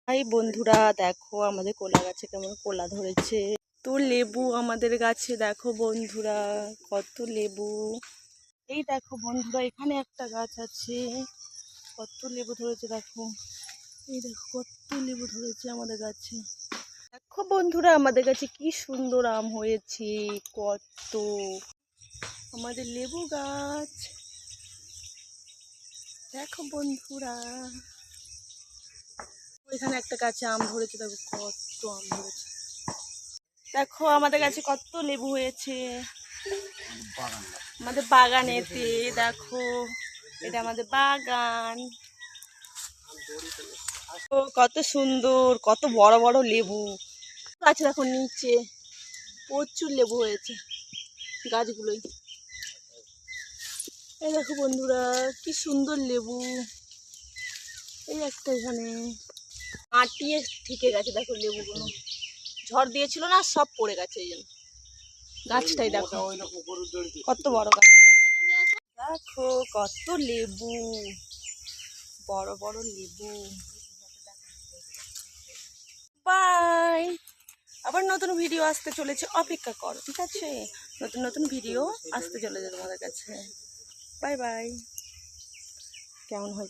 High বন্ধুরা, দেখো আমাদের কলা গাছে কেমন কলা ধরেছে। তো লেবু আমাদের গাছে দেখো বন্ধুরা, কত লেবু। এই দেখো বন্ধুরা, এখানে একটা গাছ আছে, কত লেবু ধরেছে দেখো। এই দেখো কত লেবু ধরেছে আমাদের গাছে। দেখো বন্ধুরা, আমাদের গাছে কি সুন্দর আম হয়েছে, কত আমাদের লেবু গাছ। দেখো বন্ধুরা, এখানে একটা গাছে আম ধরেছে, দেখো কত আম ধরেছে। দেখো আমাদের কাছে কত লেবু হয়েছে আমাদের বাগানেতে। দেখো এটা আমাদের বাগান, ও কত সুন্দর, কত বড় বড় লেবু গাছ। দেখো নিচে প্রচুর লেবু হয়েছে গাছগুলোই। এই দেখো বন্ধুরা, কি সুন্দর লেবু। এই একটা এখানে আটিয়ে ঠিকে গেছে, দেখো লেবুগুলো ঝড় দিয়েছিল না, সব পড়ে গেছে। এই জন্য গাছটাই দেখো কত বড় গাছটা। দেখো কত লেবু, বড় বড় লেবু। বাই, আবার নতুন ভিডিও আসতে চলেছে, অপেক্ষা করো, ঠিক আছে? নতুন নতুন ভিডিও আসতে চলেছে তোমাদের কাছে। Bye bye. কেমন হয়েছে?